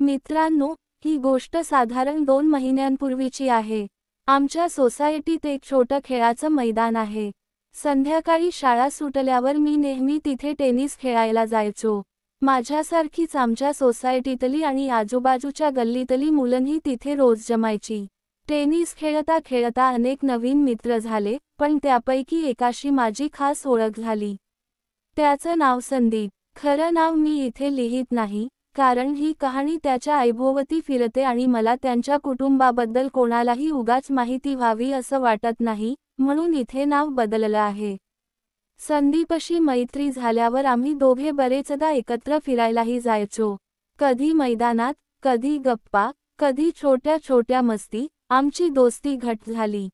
मित्रांनो, ही गोष्ट साधारण 2 महिन्यांपूर्वीची आहे. आमच्या सोसायटीत एक छोटं खेळाचं मैदान आहे. संध्याकाळी शाळा सुटल्यावर मी नेहमी तिथे टेनिस खेळायला जायचो. माझ्यासारखीच आमच्या सोसायटीतली आणि आजूबाजूच्या गल्लीतली मुलंही तिथे रोज जमायची. टेनिस खेळता खेळता अनेक नवीन मित्र झाले, पण त्यापैकी एकाशी माझी खास ओळख झाली. त्याचं नाव संदीप. खरं नाव मी इथे लिहित नाही, कारण ही कहाणी त्याच्या आईभोवती फिरते आणि मला त्यांच्या कुटुंबाबद्दल कोणालाही उगाच माहिती व्हावी असं वाटत नाही, म्हणून इथे नाव बदललं आहे. संदीपशी मैत्री झाल्यावर आम्ही दोघे बरेचदा एकत्र फिरायलाही जायचो. कधी मैदानात, कधी गप्पा, कधी छोट्या छोट्या मस्ती. आमची दोस्ती घट्ट झाली.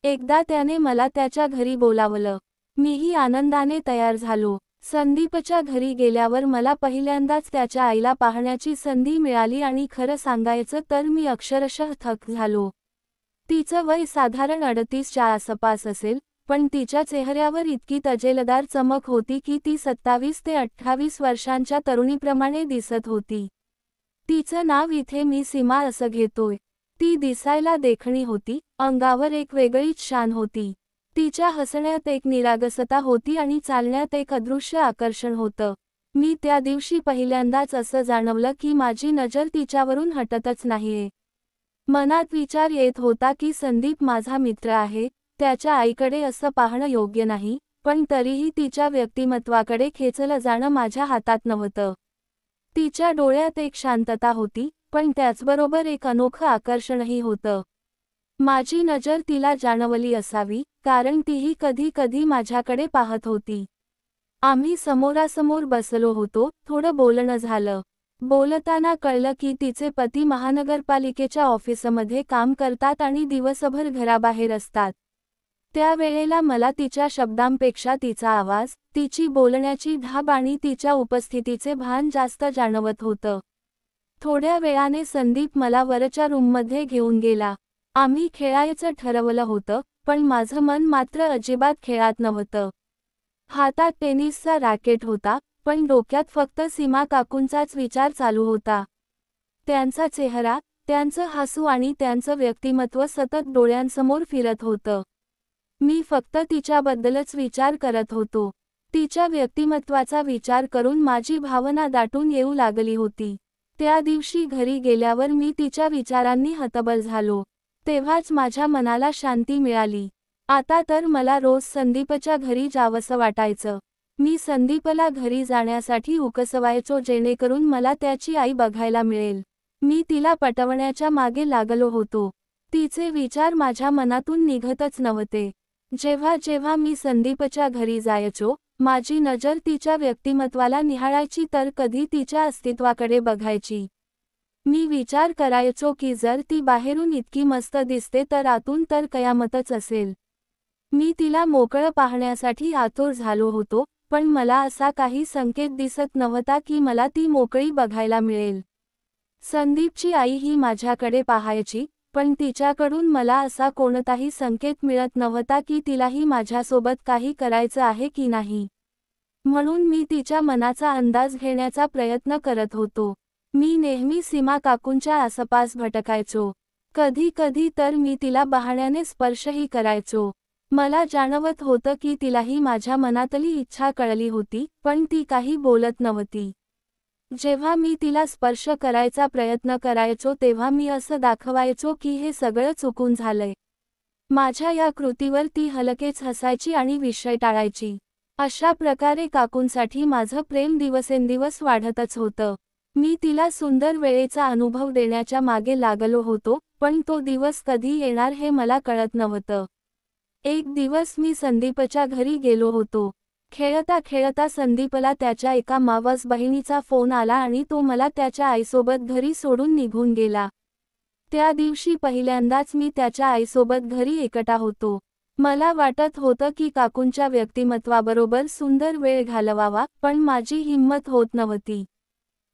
एकदा त्याने मला त्याच्या घरी बोलावलं. मीही आनंदाने तयार झालो. संदीपच्या घरी गेल्यावर मला पहिल्यांदाच त्याच्या आईला पाहण्याची संधी मिळाली आणि खरं सांगायचं तर मी अक्षरशः थक्क झालो. तिचं वय साधारण 38च्या आसपास असेल, पण तिच्या चेहऱ्यावर इतकी तजेलदार चमक होती की ती 27 ते 28 वर्षांच्या तरुणीप्रमाणे दिसत होती. तिचं नाव इथे मी सीमा असं घेतोय. ती दिसायला देखणी होती, अंगावर एक वेगळीच शान होती. तिच्या हसण्यात एक निरागसता होती आणि चालण्यात एक अदृश्य आकर्षण होतं. मी त्या दिवशी पहिल्यांदाच असं जाणवलं की माझी नजर तिच्यावरून हटतच नाहीये. मनात विचार येत होता की संदीप माझा मित्र आहे, त्याच्या आईकडे असं पाहणं योग्य नाही, पण तरीही तिच्या व्यक्तिमत्वाकडे खेचलं जाणं माझ्या हातात नव्हतं. तिच्या डोळ्यात एक शांतता होती, पण त्याचबरोबर एक अनोखं आकर्षणही होतं. माझी नजर तिला जाणवली असावी, कारण तीही कधी कधी माझ्याकडे पाहत होती. आम्ही समोरासमोर बसलो होतो, थोडं बोलणं झालं. बोलताना कळलं की तिचे पती महानगरपालिकेच्या ऑफिसमध्ये काम करतात आणि दिवसभर घराबाहेर असतात. त्यावेळेला मला तिच्या शब्दांपेक्षा तिचा आवाज, तिची बोलण्याची ढाब आणि तिच्या उपस्थितीचे भान जास्त जाणवत होतं. थोड्या वेळाने संदीप मला वरच्या रूममध्ये घेऊन गेला. आम्ही खेळायचं ठरवलं होतं, पण माझं मन मात्र अजिबात खेळात नव्हतं. हातात टेनिसचा रॅकेट होता, पण डोक्यात फक्त सीमा काकूंचाच विचार चालू होता. त्यांचा चेहरा, त्यांचं हसू आणि त्यांचं व्यक्तिमत्व सतत डोळ्यांसमोर फिरत होतं. मी फक्त तिच्याबद्दलच विचार करत होतो. तिच्या व्यक्तिमत्वाचा विचार करून माझी भावना दाटून येऊ लागली होती. त्या दिवशी घरी गेल्यावर मी तिच्या विचारांनी हतबल झालो. तेव्हाच माझ्या मनाला शांती मिळाली. आता तर मला रोज संदीपच्या घरी जावंसं वाटायचं. मी संदीपला घरी जाण्यासाठी उकसवायचो जेणेकरून मला त्याची आई बघायला मिळेल. मी तिला पटवण्याच्या मागे लागलो होतो. तिचे विचार माझ्या मनातून निघतच नव्हते. जेव्हा जेव्हा मी संदीपच्या घरी जायचो, माझी नजर तिच्या व्यक्तिमत्वाला निहाळायची तर कधी तिच्या अस्तित्वाकडे बघायची. मी विचार करायचो की जर ती बाहेरून इतकी मस्त दिसते तर आतून तर कयामतच असेल. मी तिला मोकळं पाहण्यासाठी आतुर झालो होतो, पण मला असा काही संकेत दिसत नव्हता की मला ती मोकळी बघायला मिळेल. संदीपची आई ही माझ्याकडे पाहायची, पण तिच्याकडून मला असा कोणताही संकेत मिळत नव्हता की तिलाही माझ्यासोबत काही करायचं आहे की नाही. म्हणून मी तिच्या मनाचा अंदाज घेण्याचा प्रयत्न करत होतो. मी नेहमी सीमा काकूंच्या आसपास भटकायचो. कधी कधी तर मी तिला बहाण्याने स्पर्शही करायचो. मला जाणवत होतं की तिलाही माझ्या मनातली इच्छा कळली होती, पण ती काही बोलत नव्हती. जेव्हा मी तिला स्पर्श करायचा प्रयत्न करायचो तेव्हा मी असं दाखवायचो की हे सगळं चुकून झालंय. माझ्या या कृतीवर ती हलकेच हसायची आणि विषय टाळायची. अशा प्रकारे काकूंसाठी माझं प्रेम दिवसेंदिवस वाढतच होतं. मी तिला सुंदर वेळेचा अनुभव देण्याच्या मागे लागलो होतो, पण तो दिवस कधी येणार हे मला कळत नव्हतं. एक दिवस मी संदीपच्या घरी गेलो होतो. खेळता खेळता संदीपला त्याच्या एका मावस बहिणीचा फोन आला आणि तो मला त्याच्या आईसोबत घरी सोडून निघून गेला. त्या दिवशी पहिल्यांदाच मी त्याच्या आईसोबत घरी एकटा होतो. मला वाटत होतं की काकूंच्या व्यक्तिमत्वाबरोबर सुंदर वेळ घालवावा, पण माझी हिंमत होत नव्हती.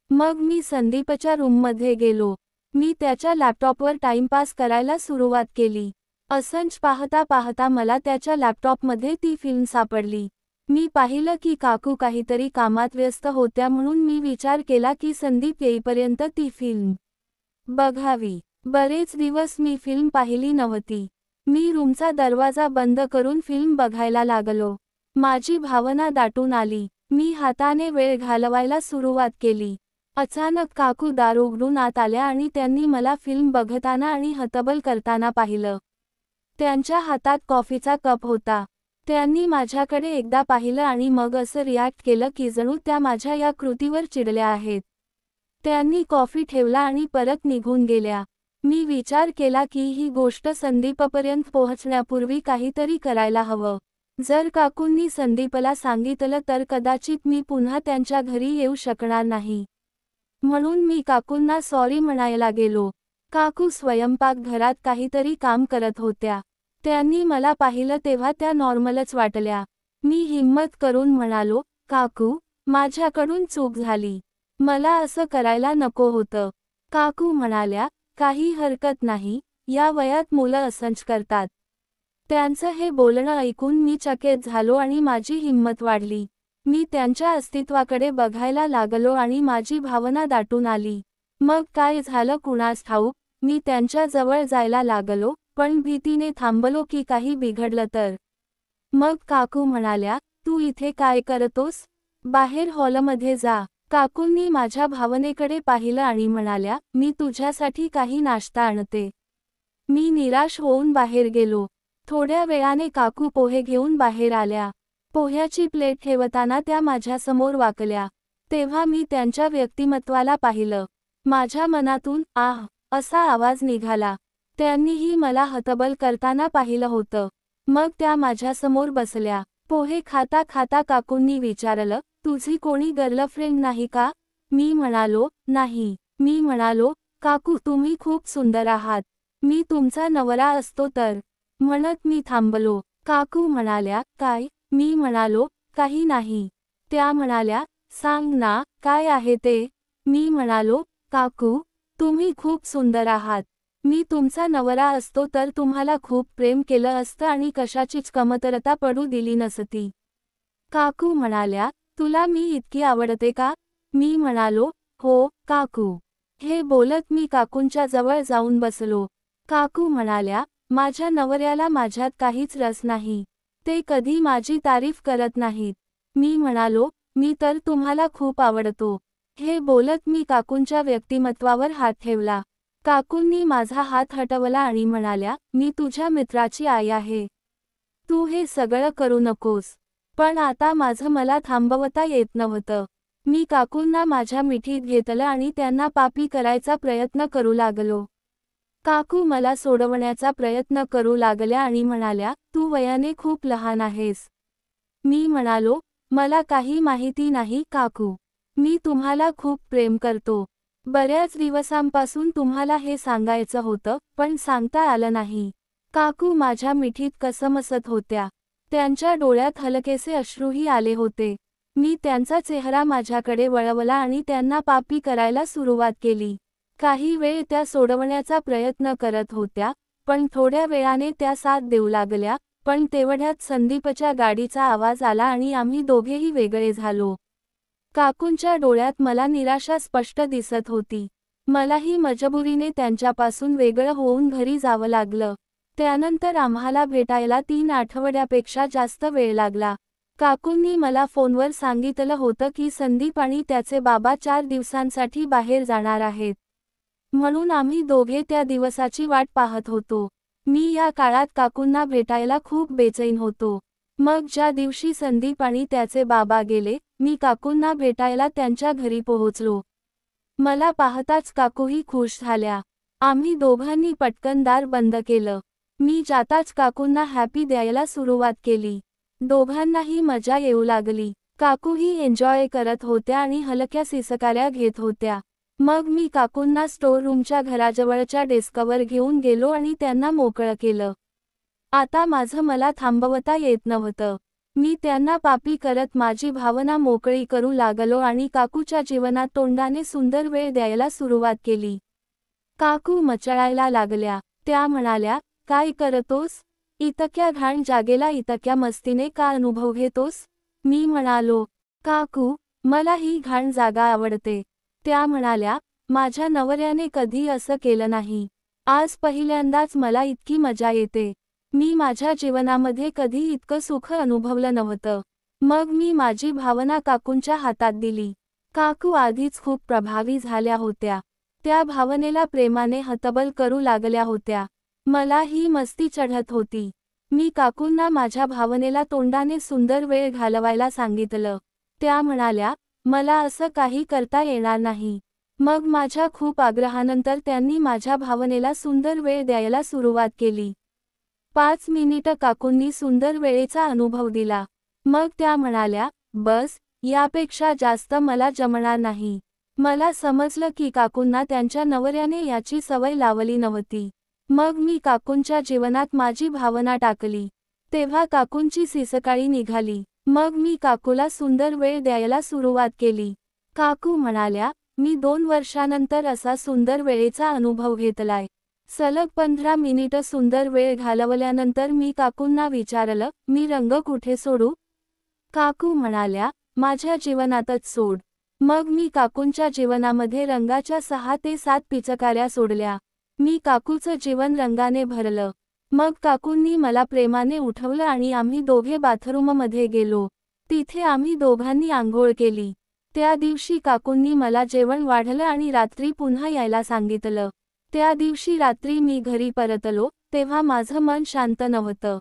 मग मी संदीपच्या रूममध्ये गेलो. मी त्याच्या लॅपटॉपवर टाइमपास करायला सुरुवात केली. असंच पाहता पाहता मला त्याच्या लॅपटॉपमध्ये ती फिल्म सापडली. मी पाहिलं की काकू काहीतरी कामात व्यस्त होत्या, म्हणून मी विचार केला की संदीप येईपर्यंत ती फिल्म बघावी. बरेच दिवस मी फिल्म पाहिली नव्हती. मी रूमचा दरवाजा बंद करून फिल्म बघायला लागलो. माझी भावना दाटून आली. मी हाताने वेळ घालवायला सुरुवात केली. अचानक काकू दार उघडून आत आल्या आणि त्यांनी मला फिल्म बघताना आणि हतबल करताना पाहिलं. त्यांच्या हातात कॉफीचा कप होता. त्यांनी माझ्याकडे एकदा पाहिलं आणि मग असं रिॲक्ट केलं की जणू त्या माझ्या या कृतीवर चिडल्या आहेत. त्यांनी कॉफी ठेवला आणि परत निघून गेल्या. मी विचार केला की ही गोष्ट संदीपपर्यंत पोहोचण्यापूर्वी काहीतरी करायला हवं. जर काकूंनी संदीपला सांगितलं तर कदाचित मी पुन्हा त्यांच्या घरी येऊ शकणार नाही. म्हणून मी काकूंना सॉरी म्हणायला गेलो. काकू स्वयंपाकघरात काहीतरी काम करत होत्या. त्यांनी मला पाहिलं तेव्हा त्या नॉर्मलच वाटल्या. मी हिम्मत करून म्हणालो, काकू, माझ्याकडून चूक झाली. मला असं करायला नको होतं. काकू म्हणाल्या, काही हरकत नाही, या वयात मुलं असंच करतात. त्यांचं हे बोलणं ऐकून मी चकित झालो आणि माझी हिंमत वाढली. मी त्यांच्या अस्तित्वाकडे बघायला लागलो आणि माझी भावना दाटून आली. मग काय झालं कुणास ठाऊक, मी त्यांच्या जवळ जायला लागलो, पण भीतीने थांबलो की काही बिघडलं तर. मग काकू म्हणाल्या, तू इथे काय करतोस? बाहेर हॉलमध्ये जा. काकूंनी माझ्या भावनेकडे पाहिलं आणि म्हणाल्या, मी तुझ्यासाठी काही नाश्ता आणते. मी निराश होऊन बाहेर गेलो. थोड्या वेळाने काकू पोहे घेऊन बाहेर आल्या. पोह्याची प्लेट ठेवताना त्या माझ्यासमोर वाकल्या. तेव्हा मी त्यांच्या व्यक्तिमत्वाला पाहिलं. माझ्या मनातून आह असा आवाज निघाला. त्यांनीही मला हतबल करताना पाहिलं होतं. मग त्या माझ्यासमोर बसल्या. पोहे खाता खाता काकूंनी विचारलं, तुझी कोणी गर्लफ्रेंड नाही का? मी म्हणालो, नाही. मी म्हणालो, काकू तुम्ही खूप सुंदर आहात. मी तुमचा नवरा असतो तर. म्हणत मी थांबलो. काकू म्हणाल्या, काय? मी म्हणालो, काही नाही. त्या म्हणाल्या, सांग ना, काय आहे ते? मी म्हणालो, काकू, तुम्ही खूप सुंदर आहात. मी तुमचा नवरा असतो तर तुम्हाला खूप प्रेम केलं असतं आणि कशाचीच कमतरता पडू दिली नसती. काकू म्हणाल्या, तुला मी इतकी आवडते का? मी म्हणालो, हो, काकू. हे बोलत मी काकूंच्या जवळ जाऊन बसलो. काकू म्हणाल्या, माझ्या नवऱ्याला माझ्यात काहीच रस नाही. ते कधी माझी तारीफ करत नाहीत. मी म्हणालो, मी तर तुम्हाला खूप आवडतो. हे बोलत मी काकूंच्या व्यक्तिमत्वावर हात ठेवला. काकूंनी माझा हात हटवला आणि म्हणाल्या, मी तुझ्या मित्राची आई आहे. तू हे सगळं करू नकोस. पण आता माझं मला थांबवता येत नव्हतं. मी काकूंना माझ्या मिठीत घेतलं आणि त्यांना पापी करायचा प्रयत्न करू लागलो. काकू मला सोडवण्याचा प्रयत्न करू लागल्या आणि म्हणाल्या, तू वयाने खूप लहान आहेस. मी म्हणालो, मला काही माहिती नाही काकू. मी तुम्हाला खूप प्रेम करतो. बऱ्याच दिवसांपासून तुम्हाला हे सांगायचं होतं, पण सांगता आलं नाही. काकू माझ्या मिठीत कसमसत होत्या. त्यांच्या डोळ्यात हलकेसे अश्रूही आले होते. मी त्यांचा चेहरा माझ्याकडे वळवला आणि त्यांना पापी करायला सुरुवात केली. काही वेळ त्या सोडवण्याचा प्रयत्न करत होत्या, पण थोड्या वेळाने त्या साथ देऊ लागल्या. पण तेवढ्यात संदीपच्या गाडीचा आवाज आला आणि आम्ही दोघेही वेगळे झालो. काकूंच्या डोळ्यात मला निराशा स्पष्ट दिसत होती. मलाही मजबुरीने त्यांच्यापासून वेगळं होऊन घरी जावं लागलं. त्यानंतर आम्हाला भेटायला 3 आठवड्यापेक्षा जास्त वेळ लागला. काकूंनी मला फोनवर सांगितलं होतं की संदीप आणि त्याचे बाबा 4 दिवसांसाठी बाहेर जाणार आहेत. म्हणून आम्ही दोघे त्या दिवसाची वाट पाहत होतो. मी या काळात काकूंना भेटायला खूप बेचैन होतो. मग ज्या दिवशी संदीप आणि त्याचे बाबा गेले, मी काकूंना भेटायला त्यांच्या घरी पोहोचलो. मला पाहताच काकूही खुश झाल्या. आम्ही दोघांनी पटकन दार बंद केलं. मी जाताच काकूंना हॅपी द्यायला सुरुवात केली. दोघांनाही मजा येऊ लागली. काकूही एन्जॉय करत होत्या आणि हलक्या सिसकाऱ्या घेत होत्या. मग मी काकूंना स्टोर रूमच्या घराजवळच्या डेस्कवर घेऊन गेलो आणि त्यांना मोकळं केलं. आता माझं मला थांबवता येत नव्हतं. मी त्यांना पापी करत माझी भावना मोकळी करू लागलो आणि काकूच्या जीवनात तोंडाने सुंदर वेळ द्यायला सुरुवात केली. काकू मचळायला लागल्या. त्या म्हणाल्या, काय करतोस? इतक्या घाण जागेला इतक्या मस्तीने का अनुभव घेतोस? मी म्हणालो, काकू, मला ही घाण जागा आवडते. त्या म्हणाल्या, माझ्या नवऱ्याने कधी असं केलं नाही. आज पहिल्यांदाच मला इतकी मजा येते. मी माझ्या जीवनामध्ये कधी इतकं सुख अनुभवलं नव्हतं. मग मी माझी भावना काकूंच्या हातात दिली. काकू आधीच खूप प्रभावी झाल्या होत्या. त्या भावनेला प्रेमाने हतबल करू लागल्या होत्या. मला ही मस्ती चढत होती. मी काकूंना माझ्या भावनेला तोंडाने सुंदर वेळ घालवायला सांगितलं. त्या म्हणाल्या, मला असं काही करता येणार नाही. मग माझ्या खूप आग्रहानंतर त्यांनी माझ्या भावनेला सुंदर वेळ द्यायला सुरुवात केली. 5 मिनिटं काकूंनी सुंदर वेळेचा अनुभव दिला. मग त्या म्हणाल्या, बस, यापेक्षा जास्त मला जमणार नाही. मला समजलं की काकूंना त्यांच्या नवऱ्याने याची सवय लावली नव्हती. मग मी काकूंच्या जीवनात माझी भावना टाकली. तेव्हा काकूंची सकाळी निघाली. मग मी काकूला सुंदर वेळ द्यायला सुरुवात केली. काकू म्हणाल्या, मी 2 वर्षानंतर असा सुंदर वेळेचा अनुभव घेतलाय. सलग 15 मिनिटं सुंदर वेळ घालवल्यानंतर मी काकूंना विचारलं, मी रंग कुठे सोडू? काकू म्हणाल्या, माझ्या जीवनातच सोड. मग मी काकूंच्या जीवनामध्ये रंगाच्या 6 ते 7 पिचकाऱ्या सोडल्या. मी काकूचं जीवन रंगाने भरलं. मग काकूंनी मला प्रेमाने उठवलं आणि आम्ही दोघे बाथरूममध्ये गेलो. तिथे आम्ही दोघांनी आंघोळ केली. त्या दिवशी काकूंनी मला जेवण वाढलं आणि रात्री पुन्हा यायला सांगितलं. त्या दिवशी रात्री मी घरी परतलो, तेव्हा माझं मन शांत नव्हतं.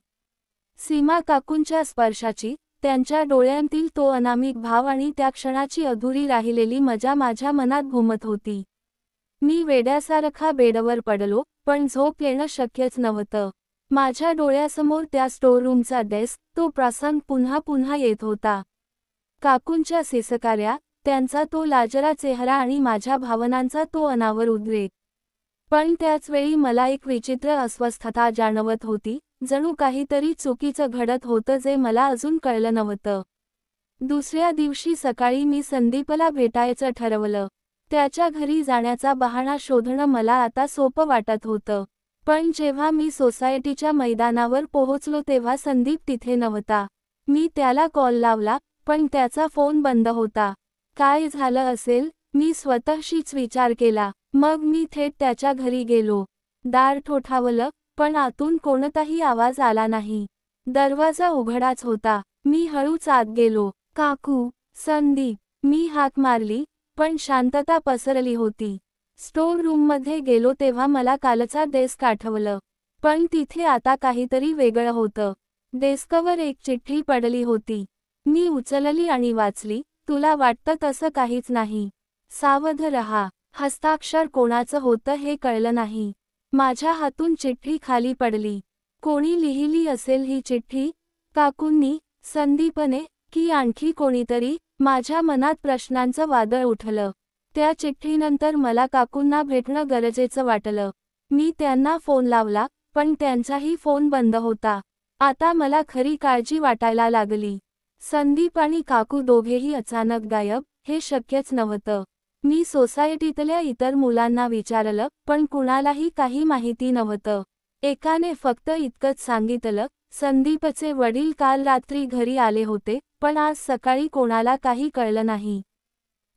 सीमा काकूंच्या स्पर्शाची, त्यांच्या डोळ्यांतील तो अनामिक भाव आणि त्या क्षणाची अधुरी राहिलेली मजा माझ्या मनात घुमत होती. मी वेड्यासारखा बेडवर पडलो, पण झोप येणं शक्यच नव्हतं. माझ्या डोळ्यासमोर त्या स्टोअरूमचा डेस्क, तो प्रसंग पुन्हा पुन्हा येत होता. काकूंच्या सिसकाऱ्या, त्यांचा तो लाजरा चेहरा आणि माझ्या भावनांचा तो अनावर उद्रेक. पण त्याचवेळी मला एक विचित्र अस्वस्थता जाणवत होती, जणू काहीतरी चुकीचं घडत होतं जे मला अजून कळलं नव्हतं. दुसऱ्या दिवशी सकाळी मी संदीपला भेटायचं ठरवलं. त्याच्या घरी जाण्याचा बहाणा शोधणं मला आता सोपं वाटत होतं. पण जेव्हा मी सोसायटीच्या मैदानावर पोहोचलो तेव्हा संदीप तिथे नव्हता. मी त्याला कॉल लावला, पण त्याचा फोन बंद होता. काय झालं असेल, मी स्वतःशीच विचार केला. मग मी थेट त्याच्या घरी गेलो. दार ठोठावलं, पण आतून कोणताही आवाज आला नाही. दरवाजा उघडाच होता. मी हळूच आत गेलो. काकू, संदीप, मी हाक मारली, पण शांतता पसरली होती. स्टोअर रूममध्ये गेलो तेव्हा मला कालचा डेस्क आठवलं. पण तिथे आता काहीतरी वेगळं होतं. डेस्कवर एक चिठ्ठी पडली होती. मी उचलली आणि वाचली, तुला वाटतं तसं काहीच नाही. सावध रहा. हस्ताक्षर कोणाचं होतं हे कळलं नाही. माझ्या हातून चिठ्ठी खाली पडली. कोणी लिहिली असेल ही चिठ्ठी? काकूंनी, संदीपने, की आणखी कोणीतरी? माझ्या मनात प्रश्नांचं वादळ उठलं. त्या चिठ्ठीनंतर मला काकूंना भेटणं गरजेचं वाटलं. मी त्यांना फोन लावला, पण त्यांचाही फोन बंद होता. आता मला खरी काळजी वाटायला लागली. संदीप आणि काकू दोघेही अचानक गायब, हे शक्यच नव्हतं. मी सोसायटीतल्या इतर मुलांना विचारलं, पण कुणालाही काही माहिती नव्हतं. एकाने फक्त इतकंच सांगितलं, संदीपचे वडील काल रात्री घरी आले होते, पण आज सकाळी कोणाला काही कळलं नाही.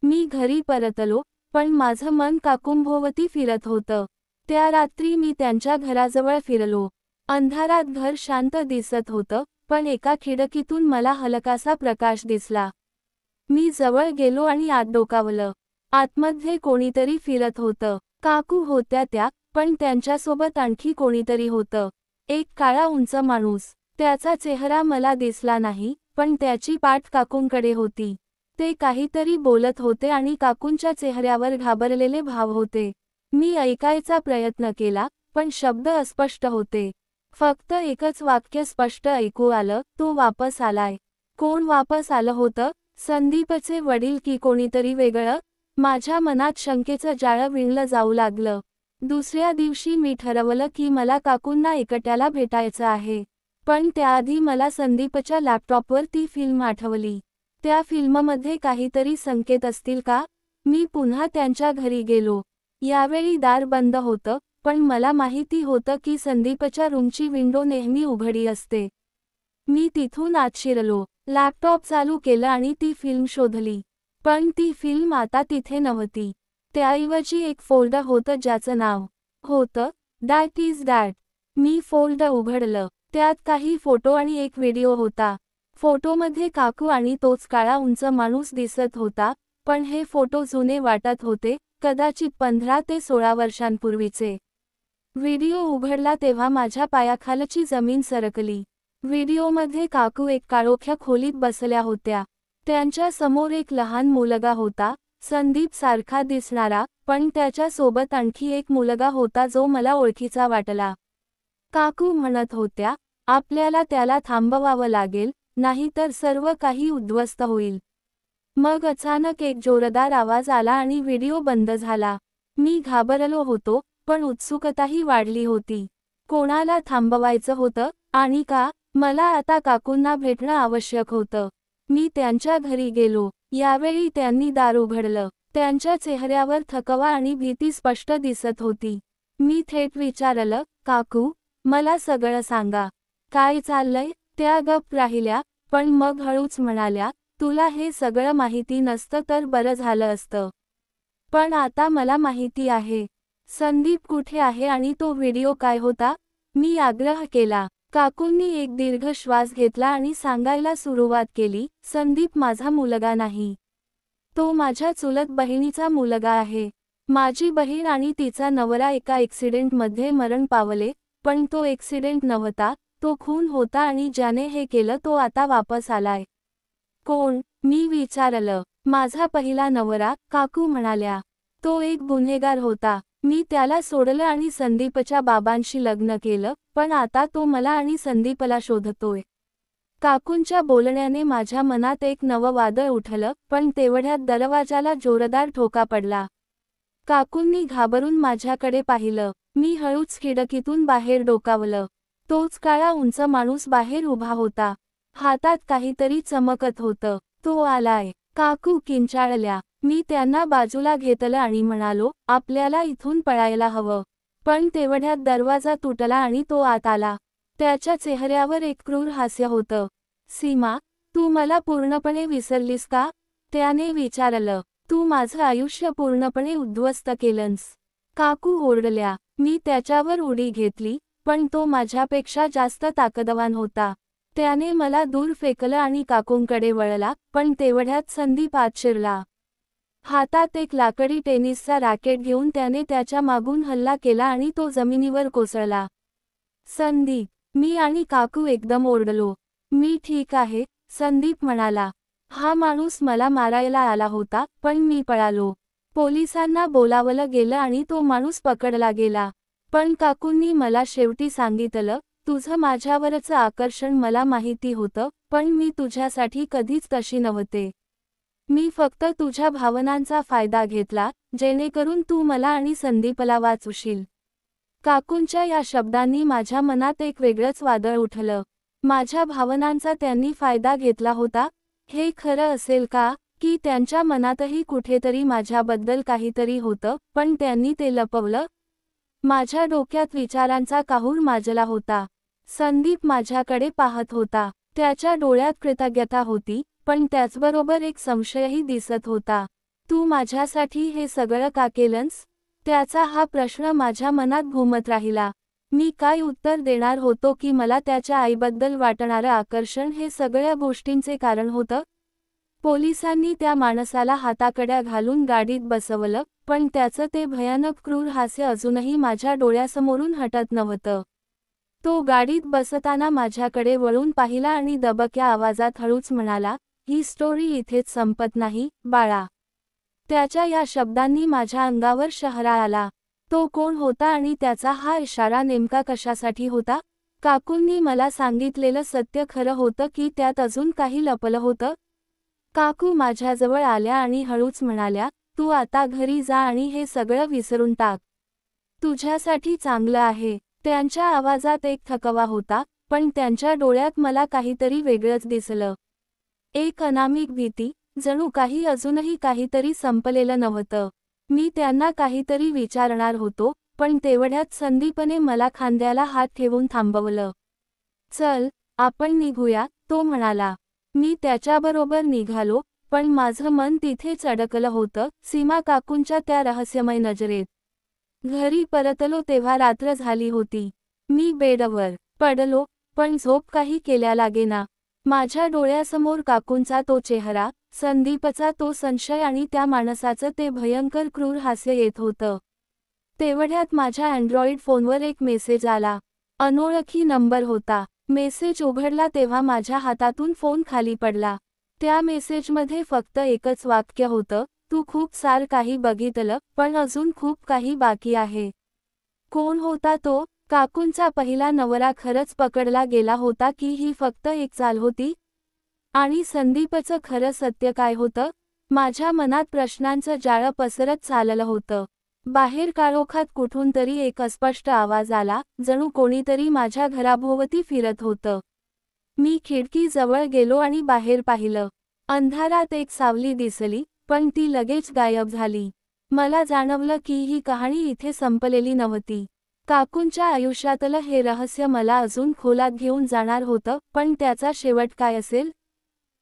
मी घरी परतलो, पण माझं मन काकूंभोवती फिरत होतं. त्या रात्री मी त्यांच्या घराजवळ फिरलो. अंधारात घर शांत दिसत होतं, पण एका खिडकीतून मला हलकासा प्रकाश दिसला. मी जवळ गेलो आणि आत डोकावलं. आतमध्ये कोणीतरी फिरत होतं. काकू होत्या त्या, पण त्यांच्यासोबत आणखी कोणीतरी होतं. एक काळा उंच माणूस. त्याचा चेहरा मला दिसला नाही, पण त्याची पाठ काकूंकडे होती. ते काहीतरी बोलत होते आणि काकूंच्या चेहऱ्यावर घाबरलेले भाव होते. मी ऐकायचा प्रयत्न केला, पण शब्द अस्पष्ट होते. फक्त एकच वाक्य स्पष्ट ऐकू आलं, तो वापस आलाय. कोण वापस आलं होतं? संदीपचे वडील की कोणीतरी वेगळं? माझ्या मनात शंकेचं जाळं विणलं जाऊ लागलं. दुसऱ्या दिवशी मी ठरवलं की मला काकूंना एकट्याला भेटायचं आहे. पण त्याआधी मला संदीपच्या लॅपटॉपवर ती फिल्म आठवली. त्या फिल्ममध्ये काहीतरी संकेत असतील का? मी पुन्हा त्यांच्या घरी गेलो. यावेळी दार बंद होतं, पण मला माहिती होतं की संदीपच्या रूमची विंडो नेहमी उघडी असते. मी तिथून आत शिरलो. लॅपटॉप चालू केलं आणि ती फिल्म शोधली. पण ती फिल्म आता तिथे नव्हती. त्याऐवजी एक फोल्डर होतं ज्याचं नाव होतं that is that. Me folder उघडलं. त्यात काही फोटो आणि एक व्हिडिओ होता. फोटोमध्ये काकू आणि तोच काळा उंच माणूस दिसत होता, पण हे फोटो जुने वाटत होते, कदाचित 15 ते 16 वर्षांपूर्वीचे. व्हिडिओ उघडला तेव्हा माझ्या पायाखालची जमीन सरकली. व्हिडिओमध्ये काकू एक काळोख्या खोलीत बसल्या होत्या. त्यांच्या समोर एक लहान मुलगा होता, संदीप सारखा दिसणारा, पण त्याच्या सोबत आणखी एक मुलगा होता जो मला ओळखीचा वाटला. काकू म्हणत होत्या, आपल्याला त्याला थांबवावं लागेल, नाहीतर सर्व काही उद्ध्वस्त होईल. मग अचानक एक जोरदार आवाज आला आणि व्हिडिओ बंद झाला. मी घाबरलो होतो, पण उत्सुकताही वाढली होती. कोणाला थांबवायचं होतं, आणि का? मला आता काकूंना भेटणं आवश्यक होतं. मी त्यांच्या घरी गेलो. यावेळी त्यांनी दार उघडलं. त्यांच्या चेहऱ्यावर थकवा आणि भीती स्पष्ट दिसत होती. मी थेट विचारलं, काकू, मला सगळं सांगा. काय चाललंय? त्या गप्प राहिल्या, पण मग हळूच म्हणाल्या, तुला हे सगळं माहिती नसतं तर बरं झालं असतं. पण आता मला माहिती आहे. संदीप कुठे आहे आणि तो व्हिडिओ काय होता? मी आग्रह केला. काकूंनी एक दीर्घ श्वास घेतला आणि सांगायला सुरुवात केली, संदीप माझा मुलगा नाही. तो माझ्या चुलत बहिणीचा मुलगा आहे. माझी बहीण आणि तिचा नवरा एका ॲक्सिडेंटमध्ये मरण पावले, पण तो ॲक्सिडेंट नव्हता, तो खून होता आणि ज्याने हे केलं तो आता वापस आलाय. कोण? मी विचारलं. माझा पहिला नवरा, काकू म्हणाल्या. तो एक गुन्हेगार होता. मी त्याला सोडलं आणि संदीपच्या बाबांशी लग्न केलं, पण आता तो मला आणि संदीपला शोधतोय. काकूंच्या बोलण्याने माझ्या मनात एक नवं वादळ उठलं, पण तेवढ्यात दरवाजाला जोरदार ठोका पडला. काकूंनी घाबरून माझ्याकडे पाहिलं. मी हळूच खिडकीतून बाहेर डोकावलं. तोच काळा उंच माणूस बाहेर उभा होता. हातात काहीतरी चमकत होतं. तो आलाय. काकू किंचाळल्या. मी त्यांना बाजूला घेतलं आणि म्हणालो, आपल्याला इथून पळायला हवं. पण तेवढ्यात दरवाजा तुटला आणि तो आत आला. त्याच्या चेहऱ्यावर एक क्रूर हास्य होतं. सीमा, तू मला पूर्णपणे विसरलीस का? त्याने विचारलं. तू माझं आयुष्य पूर्णपणे उद्ध्वस्त केलंस. काकू ओरडल्या. मी त्याच्यावर उडी घेतली, पण तो माझ्यापेक्षा जास्त ताकदवान होता. त्याने मला दूर फेकलं आणि काकूंकडे वळला, पण तेवढ्यात संदीप आत शिरला. हातात एक लाकडी टेनिसचा रॅकेट घेऊन त्याने त्याच्या मागून हल्ला केला आणि तो जमिनीवर कोसळला. संदीप, मी आणि काकू एकदम ओरडलो. मी ठीक आहे, संदीप म्हणाला. हा माणूस मला मारायला आला होता, पण मी पळालो. पोलिसांना बोलावलं गेलं आणि तो माणूस पकडला गेला. पण काकूंनी मला शेवटी सांगितलं, तुझं माझ्यावरचं आकर्षण मला माहिती होतं, पण मी तुझ्यासाठी कधीच तशी नव्हते. मी फक्त तुझ्या भावनांचा फायदा घेतला, जेणेकरून तू मला आणि संदीपला वाचवशील. काकूंच्या या शब्दांनी माझ्या मनात एक वेगळंच वादळ उठलं. माझ्या भावनांचा त्यांनी फायदा घेतला होता? हे खरं असेल का, की त्यांच्या मनातही कुठेतरी माझ्याबद्दल काहीतरी होतं, पण त्यांनी ते लपवलं? माझ्या डोक्यात विचारांचा काहूर माजला होता. संदीप माझ्याकडे पाहत होता. त्याच्या डोळ्यात कृतज्ञता होती, पण त्याचबरोबर एक संशयही दिसत होता. तू माझ्यासाठी हे सगळं का केलंस? त्याचा हा प्रश्न माझ्या मनात घुमत राहिला. मी काय उत्तर देणार होतो की मला त्याच्या आईबद्दल वाटणारं आकर्षण हे सगळ्या गोष्टींचे कारण होतं? पोलिसांनी त्या माणसाला हाताकड्या घालून गाडीत बसवलं, पण त्याचं ते भयानक क्रूर हास्य अजूनही माझ्या डोळ्यासमोरून हटत नव्हतं. तो गाडीत बसताना माझ्याकडे वळून पाहिला आणि दबक्या आवाजात हळूच म्हणाला, ही स्टोरी इथेच संपत नाही, बाळा. त्याच्या या शब्दांनी माझ्या अंगावर शहरा आला. तो कोण होता आणि त्याचा हा इशारा नेमका कशासाठी होता? काकूंनी मला सांगितलेलं सत्य खरं होतं की त्यात अजून काही लपलं होतं? काकू माझ्याजवळ आल्या आणि हळूच म्हणाल्या, तू आता घरी जा आणि हे सगळं विसरून टाक. तुझ्यासाठी चांगलं आहे. त्यांच्या आवाजात एक थकवा होता, पण त्यांच्या डोळ्यात मला काहीतरी वेगळंच दिसलं. एक अनामिक भीती, जणू काही अजूनही काहीतरी संपलेलं नव्हतं. मी त्यांना काहीतरी विचारणार होतो, पण तेवढ्यात संदीपने मला खांद्याला हात ठेवून थांबवलं. चल, आपण निघूया, तो म्हणाला. मी त्याच्याबरोबर निघालो, पण माझं मन तिथेच अडकलं होतं, सीमा काकूंच्या त्या रहस्यमय नजरेत. घरी परतलो तेव्हा रात्र झाली होती. मी बेडवर पडलो, पण झोप काही केल्या लागेना. माझ्या डोळ्यासमोर काकूंचा तो चेहरा, संदीपचा तो संशय आणि त्या माणसाचं ते भयंकर क्रूर हास्य येत होतं. तेवढ्यात माझ्या अँड्रॉइड फोनवर एक मेसेज आला. अनोळखी नंबर होता. मेसेज उघडला तेव्हा माझ्या हातातून फोन खाली पडला. त्या मेसेजमध्ये फक्त एकच वाक्य होतं, तू खूप सार काही बघितलं, पण अजून खूप काही बाकी आहे. कोण होता तो? काकूंचा पहिला नवरा खरंच पकडला गेला होता की ही फक्त एक चाल होती? आणि संदीपचं खरं सत्य काय होतं? माझ्या मनात प्रश्नांचं जाळं पसरत चाललं होतं. बाहेर काळोखात कुठून तरी एक अस्पष्ट आवाज आला, जणू कोणीतरी माझ्या घराभोवती फिरत होतं. मी खिडकीजवळ गेलो आणि बाहेर पाहिलं. अंधारात एक सावली दिसली, पण ती लगेच गायब झाली. मला जाणवलं की ही कहाणी इथे संपलेली नव्हती. काकूंच्या आयुष्यातलं हे रहस्य मला अजून खोलात घेऊन जाणार होतं, पण त्याचा शेवट काय असेल?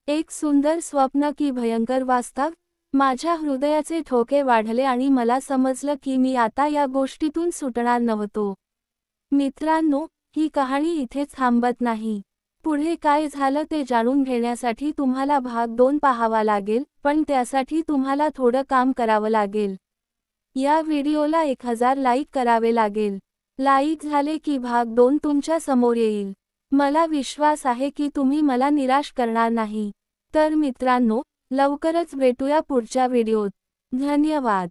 एक सुंदर स्वप्न की भयंकर वास्तव? माझ्या हृदयाचे ठोके वाढले आणि मला समजलं की मी आता या गोष्टीतून सुटणार नव्हतो. मित्रांनो, ही कहाणी इथेच थांबत नाही. पुढे काय झालं ते जाणून घेण्यासाठी तुम्हाला भाग 2 पाहावा लागेल, पण त्यासाठी तुम्हाला थोडं काम करावं लागेल. या व्हिडिओला 1000 लाईक करावे लागेल. लाईक झाले की भाग 2 तुमच्या समोर येईल. मला विश्वास आहे की तुम्ही मला निराश करणार नाही. तर मित्रांनो, लवकरच भेटूया पुढच्या व्हिडिओत. धन्यवाद.